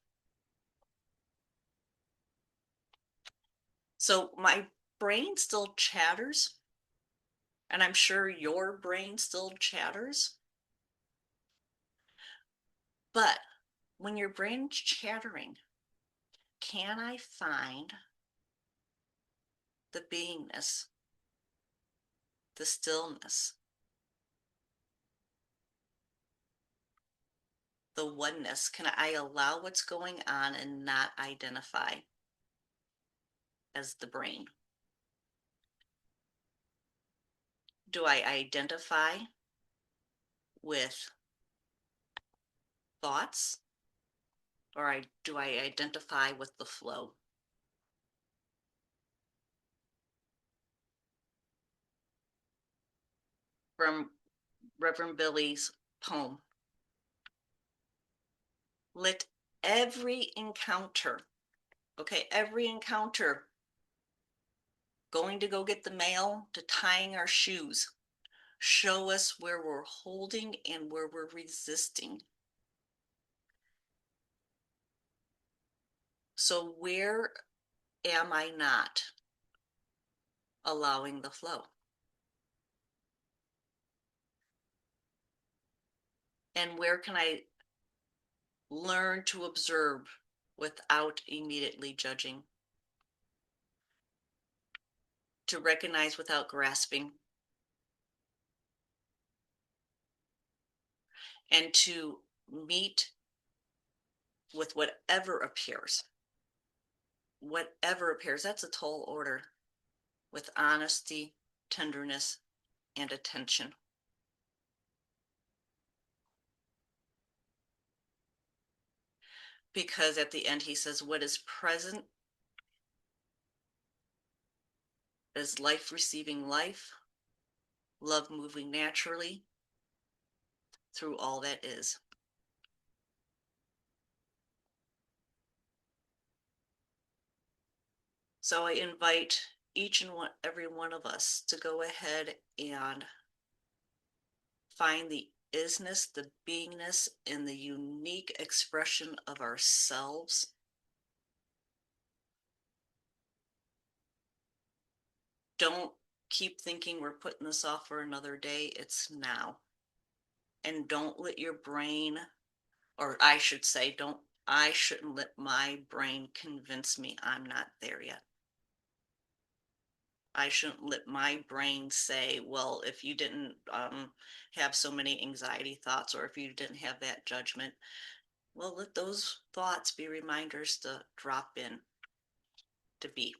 So my brain still chatters, and I'm sure your brain still chatters. But when your brain's chattering, can I find the beingness, the stillness, the oneness? Can I allow what's going on and not identify as the brain? Do I identify with thoughts, or do I identify with the flow? From Reverend Billy's poem, let every encounter, every encounter, going to go get the mail to tying our shoes, show us where we're holding and where we're resisting. So where am I not allowing the flow? And where can I learn to observe without immediately judging? To recognize without grasping, and to meet with whatever appears. Whatever appears, that's a tall order, with honesty, tenderness, and attention. Because at the end he says, what is present is life receiving life, love moving naturally through all that is. So I invite each and every one of us to go ahead and find the isness, the beingness, and the unique expression of ourselves. Don't keep thinking we're putting this off for another day. It's now. And don't let your brain, or I should say, I shouldn't let my brain convince me I'm not there yet. I shouldn't let my brain say, well, if you didn't have so many anxiety thoughts, or if you didn't have that judgment, well, let those thoughts be reminders to drop in, to be.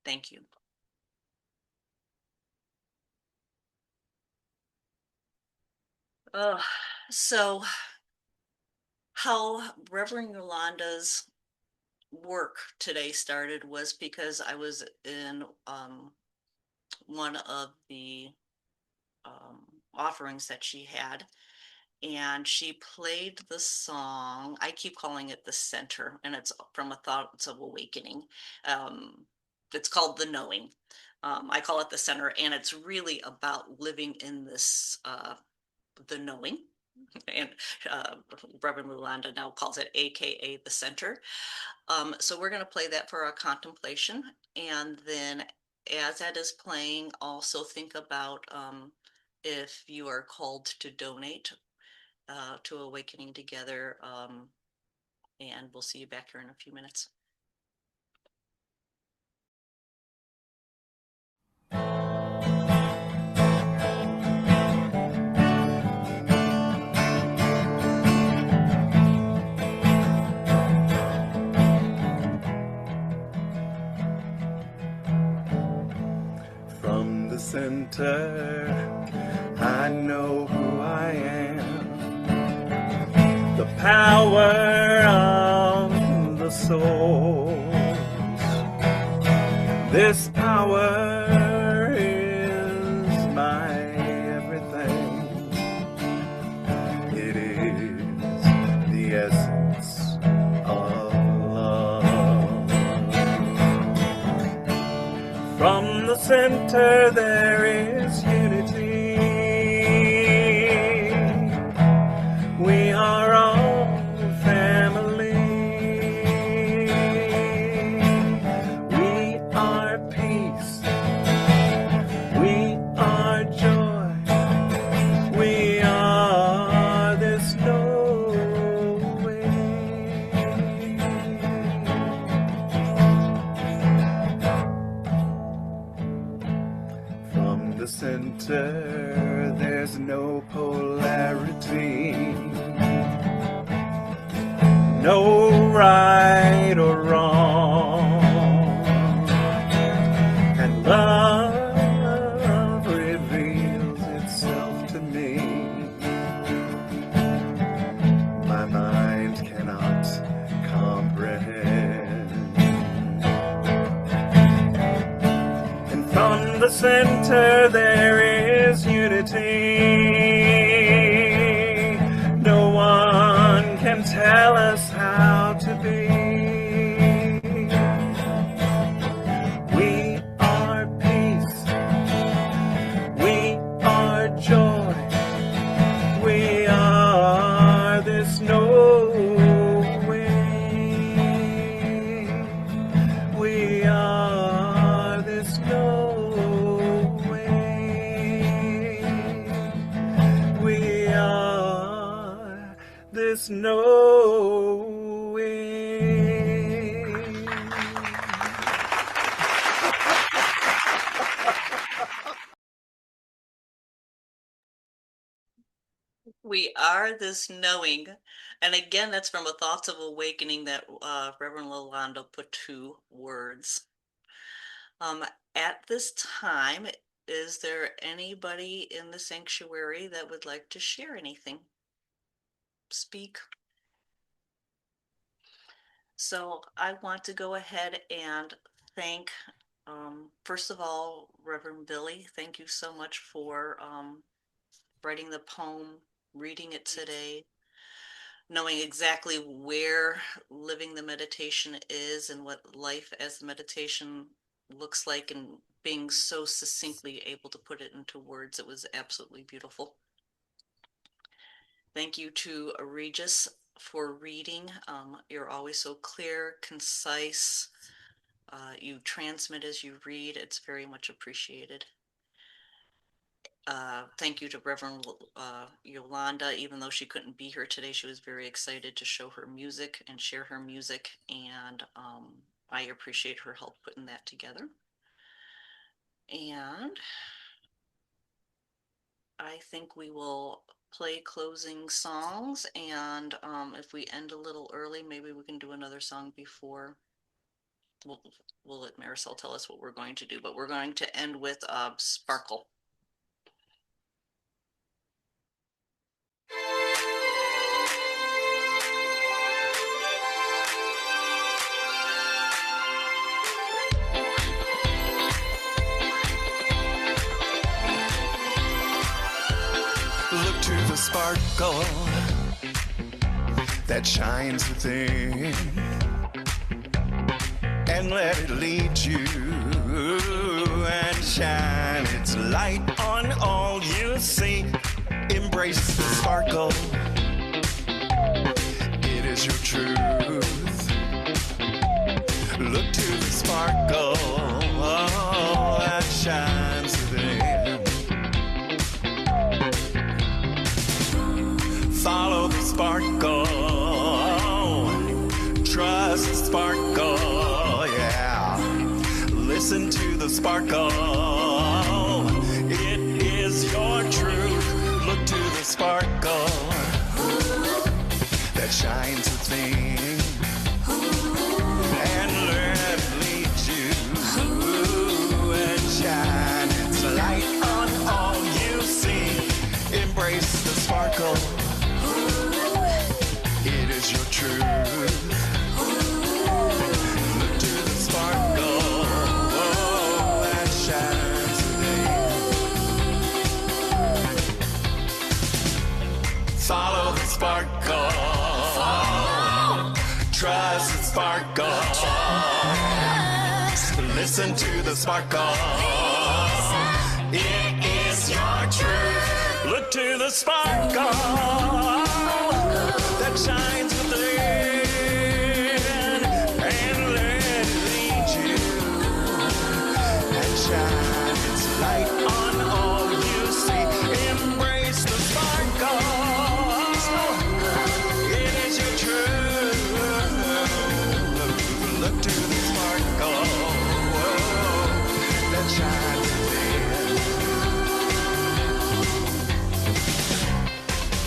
Thank you. So how Reverend Yolanda's work today started was because I was in one of the offerings that she had, and she played the song. I keep calling it The Center, and it's from A Thoughts of Awakening. It's called The Knowing. I call it The Center, and it's really about living in this the knowing. And Reverend Yolanda now calls it AKA The Center. So we're going to play that for our contemplation. And then as that is playing, also think about if you are called to donate to Awakening Together. And we'll see you back here in a few minutes. From the center, I know who I am. The power of the souls. This power is my everything. It is the essence of love. From the center there is unity. We are all family. We are peace. We are joy. We are this knowing. From the center, there's no polarity, no right or wrong, and love reveals itself to me. My mind cannot comprehend. And from the center there is unity. No one can tell us how to be. We are peace. We are joy. We are this knowing. We are this knowing. We are this knowing. We are this knowing. And again, that's from A Thoughts of Awakening that Reverend Yolanda put to words. At this time, is there anybody in the sanctuary that would like to share anything? Speak. So I want to go ahead and thank, first of all, Reverend Billy. Thank you so much for writing the poem, reading it today, knowing exactly where living the meditation is and what life as the meditation looks like, and being so succinctly able to put it into words. It was absolutely beautiful. Thank you to Regis for reading. You're always so clear, concise, you transmit as you read. It's very much appreciated. Thank you to Reverend Yolanda. Even though she couldn't be here today, she was very excited to show her music and share her music, and I appreciate her help putting that together. And I think we will play closing songs, and if we end a little early, maybe we can do another song before. We'll let Marisol tell us what we're going to do, but we're going to end with Sparkle. Look to the sparkle that shines within, and let it lead you and shine its light on all you see. Embrace the sparkle, it is your truth. Look to the sparkle that shines within. Follow the sparkle, trust the sparkle, yeah. Listen to the sparkle, it is your truth. Look to the sparkle that shines within, and let it lead you and shine its light on all you see. Embrace the sparkle, it is your truth. Look to the sparkle that shines within. Follow the sparkle, trust the sparkle, listen to the sparkle, it is your truth. Look to the sparkle that shines within, and let it lead you and shine its light on all you see. Embrace the sparkle, it is your truth. Look to the sparkle that shines within.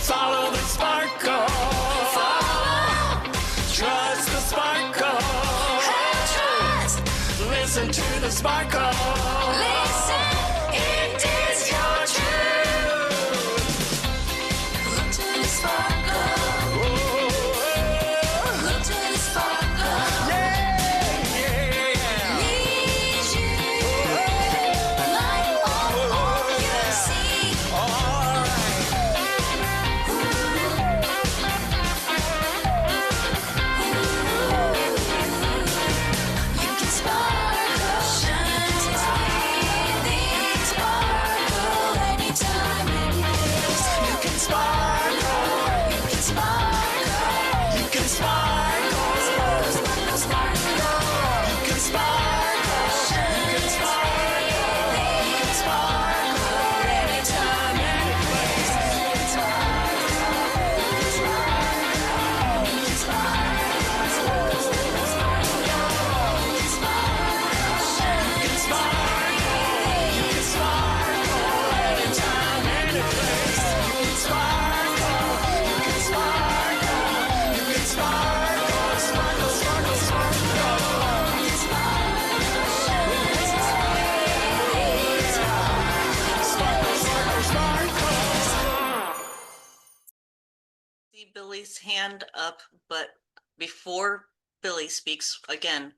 Follow the sparkle, trust the sparkle, listen to the sparkle, it is your truth. Look to the sparkle, look to the sparkle, yeah, yeah. Lead you, light on all you see. All right. You can sparkle, shine as breathing sparkle anytime, any place. You can sparkle, you can sparkle, you can sparkle, sparkle, sparkle, sparkle. You can sparkle, you can sparkle, you can sparkle anytime, any place. You can sparkle, you can sparkle, you can sparkle, sparkle, sparkle, sparkle. You can sparkle, you can sparkle anytime, any place. You can sparkle, you can sparkle, you can sparkle, sparkle, sparkle, sparkle. You can sparkle, sparkle, sparkle, sparkle. See Billy's hand up, but before Billy speaks, again,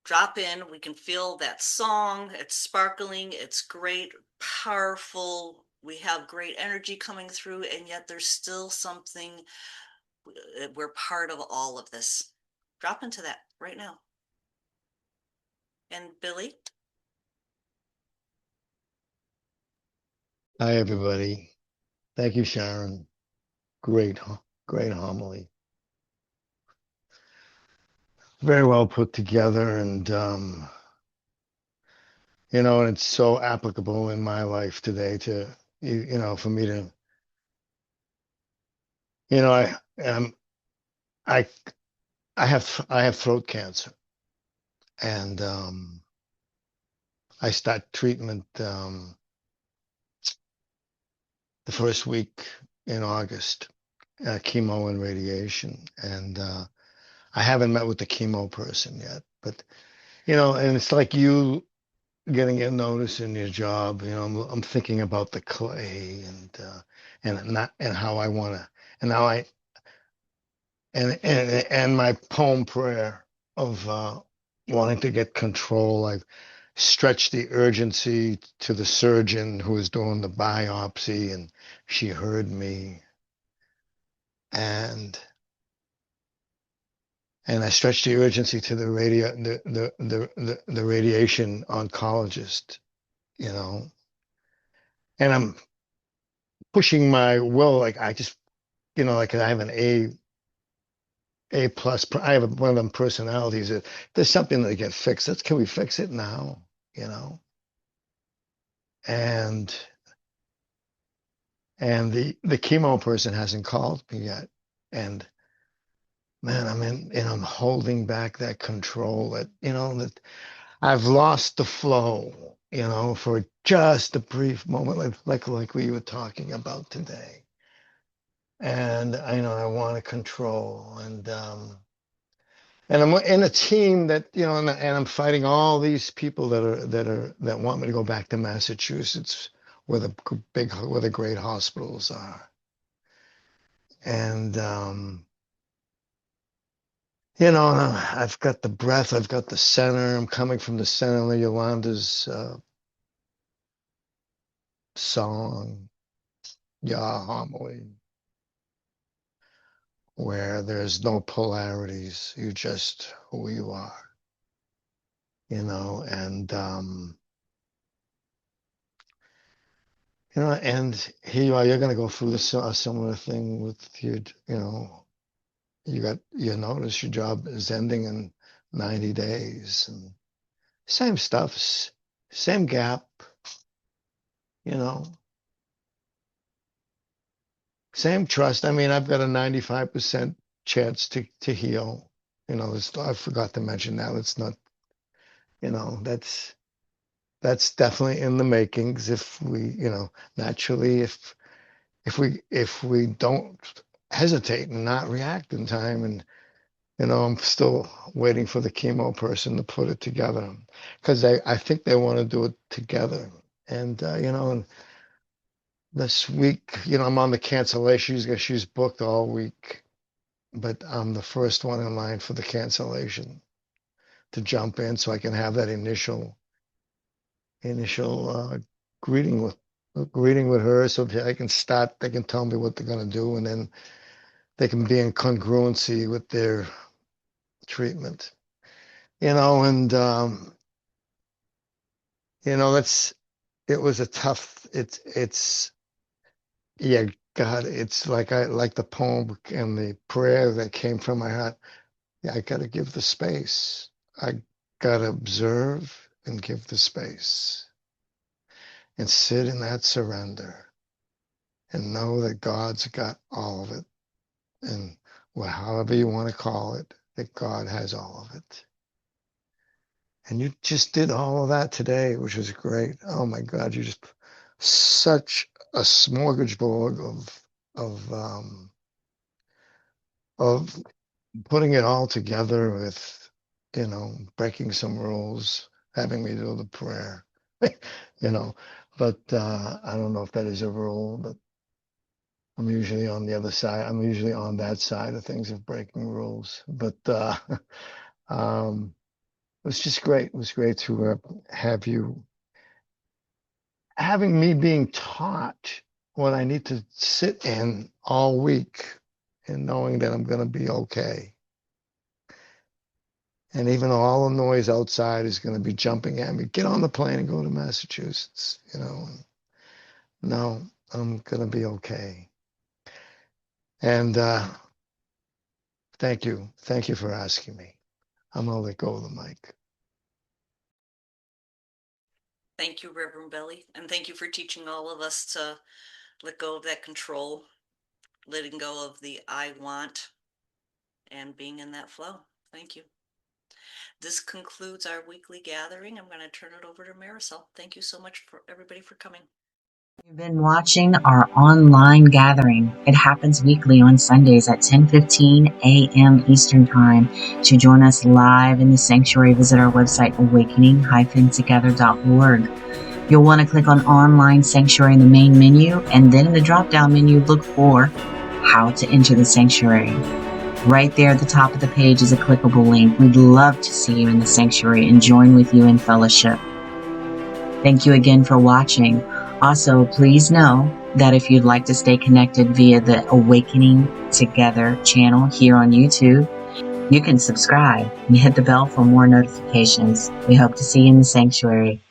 drop in. We can feel that song. It's sparkling. It's great, powerful. We have great energy coming through, and yet there's still something. We're part of all of this. Drop into that right now. And Billy? Hi, everybody. Thank you, Sharon. Great homily. very well put together, and and it's so applicable in my life today to for me to I I I have throat cancer, and I start treatment the first week in August, chemo and radiation, and I haven't met with the chemo person yet, but and it's like you getting a notice in your job. I'm thinking about the clay and not and how I want to, and how I and my poem prayer of wanting to get control. I've stretched the urgency to the surgeon who was doing the biopsy, and she heard me, and I stretched the urgency to the radiation oncologist, you know, and I'm pushing my will, like I just, like I have an A plus. I have one of them personalities that there's something that get fixed. Can we fix it now? You know, and the chemo person hasn't called me yet, and man, I'm holding back that control that that I've lost the flow, for just a brief moment, like we were talking about today, and I want to control, and I'm in a team that and I'm fighting all these people that want me to go back to Massachusetts, where the great hospitals are, and I've got the breath, I've got the center. I'm coming from the center of Yolanda's song, Yah homily, where there's no polarities. You're just who you are, and and here you are. You're going to go through a similar thing with you got you notice your job is ending in 90 days, and same stuff, same gap, you know, same trust. I mean, I've got a 95% chance to heal. I forgot to mention that. It's not, that's definitely in the makings. If we, naturally, if we don't hesitate and not react in time, and I'm still waiting for the chemo person to put it together, because I think they want to do it together. And and this week, I'm on the cancellation. She's booked all week, but I'm the first one in line for the cancellation to jump in, so I can have that initial greeting with her, so I can start. They can tell me what they're going to do, and then they can be in congruency with their treatment. And that's it was a tough. It's yeah, God, it's like I like the poem and the prayer that came from my heart. Yeah, I got to give the space. I got to observe and give the space and sit in that surrender and know that God's got all of it. And however you want to call it, that God has all of it. And you just did all of that today, which was great. Oh my God, you just such a smorgasbord of putting it all together with, breaking some rules, having me do the prayer, you know. But I don't know if that is a rule, but I'm usually on the other side. I'm usually on that side of things of breaking rules. But um, it was just great. It was great to have you, having me being taught what I need to sit in all week, and knowing that I'm going to be okay. And even though all the noise outside is going to be jumping at me, get on the plane and go to Massachusetts, No, I'm going to be okay. And thank you. Thank you for asking me. I'm gonna let go of the mic. Thank you, Reverend Belly, and thank you for teaching all of us to let go of that control, letting go of the I want, and being in that flow. Thank you. This concludes our weekly gathering. I'm going to turn it over to Marisol. Thank you so much for everybody for coming. You've been watching our online gathering. It happens weekly on Sundays at 10:15 a.m. Eastern Time. To join us live in the sanctuary, visit our website, awakening-together.org. You'll want to click on Online Sanctuary in the main menu, and then in the drop-down menu, look for How to Enter the Sanctuary. Right there at the top of the page is a clickable link. We'd love to see you in the sanctuary and join with you in fellowship. Thank you again for watching. Also, please know that if you'd like to stay connected via the Awakening Together channel here on YouTube, you can subscribe and hit the bell for more notifications. We hope to see you in the sanctuary.